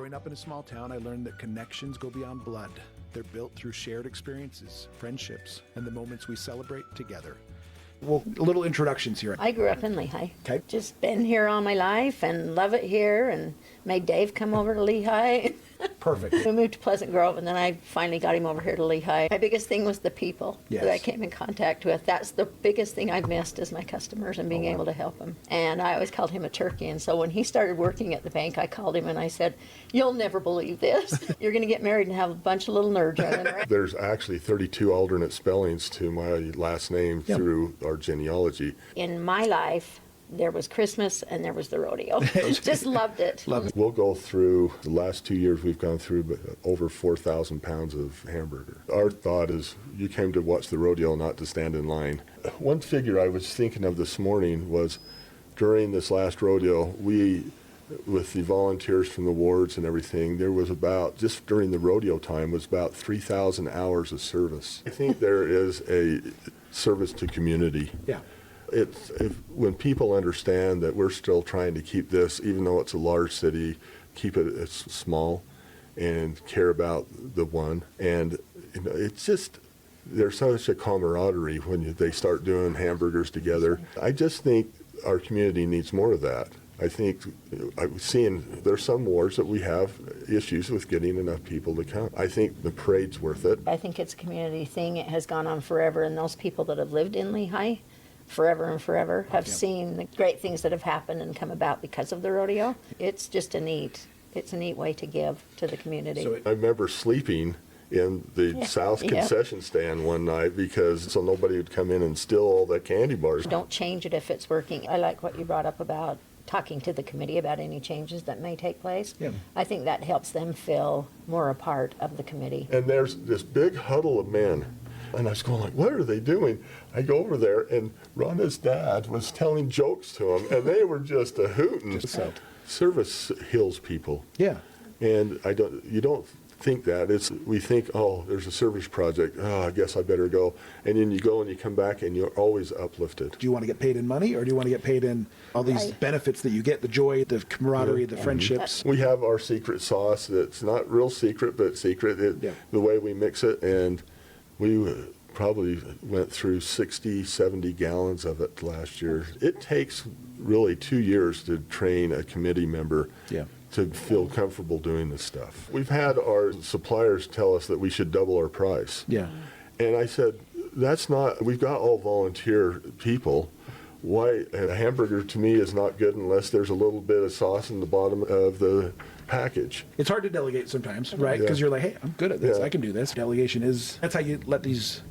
Growing up in a small town, I learned that connections go beyond blood. They're built through shared experiences, friendships, and the moments we celebrate together. Well, little introductions here. I grew up in Lehi. Okay. Just been here all my life and love it here, and made Dave come over to Lehi. Perfect. We moved to Pleasant Grove, and then I finally got him over here to Lehi. My biggest thing was the people that I came in contact with. That's the biggest thing I've missed is my customers and being able to help them. And I always called him a turkey. And so when he started working at the bank, I called him and I said, "You'll never believe this. You're going to get married and have a bunch of little nerds running around." There's actually 32 alternate spellings to my last name through our genealogy. In my life, there was Christmas and there was the rodeo. Just loved it. Love it. We'll go through, the last 2 years we've gone through over 4,000 pounds of hamburger. Our thought is you came to watch the rodeo, not to stand in line. One figure I was thinking of this morning was during this last rodeo, with the volunteers from the wards and everything, there was about, just during the rodeo time, was about 3,000 hours of service. I think there is a service to community. Yeah. When people understand that we're still trying to keep this, even though it's a large city, keep it small and care about the one. And it's just, there's such a camaraderie when they start doing hamburgers together. I just think our community needs more of that. I think I'm seeing there's some wards that we have issues with getting enough people to come. I think the parade's worth it. I think it's a community thing. It has gone on forever, and those people that have lived in Lehi forever and forever have seen the great things that have happened and come about because of the rodeo. It's just a neat way to give to the community. So I remember sleeping in the South concession stand one night so nobody would come in and steal all the candy bars. Don't change it if it's working. I like what you brought up about talking to the committee about any changes that may take place. Yeah. I think that helps them feel more a part of the committee. And there's this big huddle of men. And I was going like, what are they doing? I go over there, and Rhonda's dad was telling jokes to them, and they were just a hooting. Service heals people. Yeah. And you don't think that. We think, oh, there's a service project. Oh, I guess I better go. And then you go and you come back, and you're always uplifted. Do you want to get paid in money, or do you want to get paid in all these benefits that you get, the joy, the camaraderie, the friendships? We have our secret sauce that's not real secret, but secret, the way we mix it. And we probably went through 60, 70 gallons of it last year. It takes really 2 years to train a committee member to feel comfortable doing this stuff. We've had our suppliers tell us that we should double our price. Yeah. And I said, we've got all volunteer people. Why, a hamburger to me is not good unless there's a little bit of sauce in the bottom of the package. It's hard to delegate sometimes, right? Because you're like, hey, I'm good at this. I can do this. Delegation that's how you let these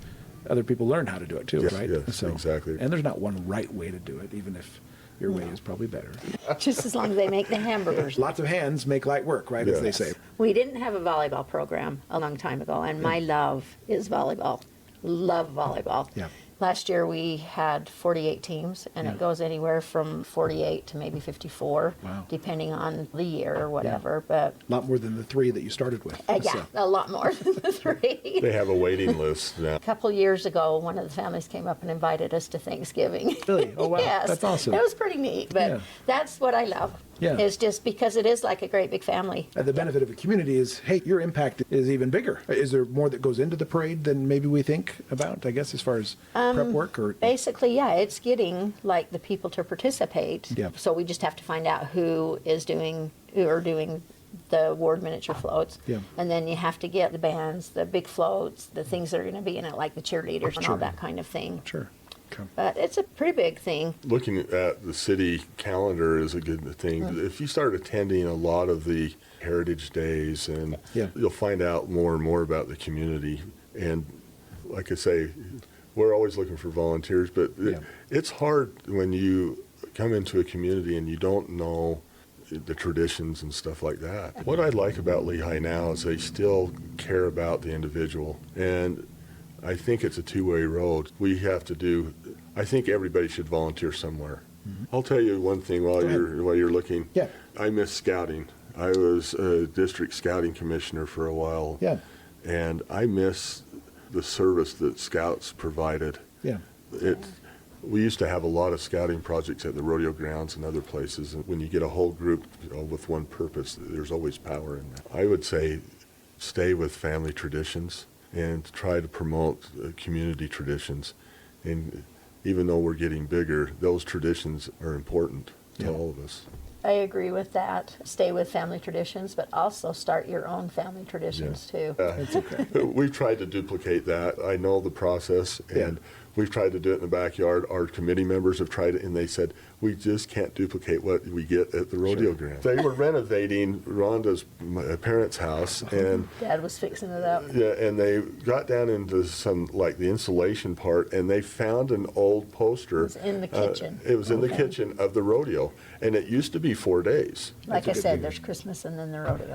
other people learn how to do it too, right? Yes, exactly. And there's not one right way to do it, even if your way is probably better. Just as long as they make the hamburgers. Lots of hands make light work, right, as they say. We didn't have a volleyball program a long time ago, and my love is volleyball. Love volleyball. Yeah. Last year we had 48 teams, and it goes anywhere from 48 to maybe 54, depending on the year or whatever. But a lot more than the 3 that you started with. A lot more than the 3. They have a waiting list now. A couple years ago, one of the families came up and invited us to Thanksgiving. Really? Oh, wow. Yes. That's awesome. It was pretty neat, but that's what I love. Yeah. It's just because it is like a great big family. The benefit of a community is, hey, your impact is even bigger. Is there more that goes into the parade than maybe we think about, I guess, as far as prep work? Or basically, it's getting like the people to participate. Yeah. So we just have to find out who are doing the ward miniature floats. Yeah. And then you have to get the bands, the big floats, the things that are going to be in it, like the cheerleaders and all that kind of thing. Sure. Okay. But it's a pretty big thing. Looking at the city calendar is a good thing. If you start attending a lot of the heritage days, and you'll find out more and more about the community. And like I say, we're always looking for volunteers, but it's hard when you come into a community and you don't know the traditions and stuff like that. What I like about Lehi now is they still care about the individual, and I think it's a two-way road. I think everybody should volunteer somewhere. I'll tell you one thing while you're looking. Yeah. I miss scouting. I was a district scouting commissioner for a while. Yeah. And I miss the service that scouts provided. Yeah. We used to have a lot of scouting projects at the rodeo grounds and other places, and when you get a whole group with one purpose, there's always power in that. I would say stay with family traditions and try to promote community traditions. And even though we're getting bigger, those traditions are important to all of us. I agree with that. Stay with family traditions, but also start your own family traditions too. That's okay. We've tried to duplicate that. I know the process, and we've tried to do it in the backyard. Our committee members have tried it, and they said, we just can't duplicate what we get at the rodeo ground. They were renovating Rhonda's parents' house, and Dad was fixing it up. yeah, and they got down into some, like the insulation part, and they found an old poster. It was in the kitchen. It was in the kitchen of the rodeo, and it used to be 4 days. Like I said, there's Christmas and then the rodeo.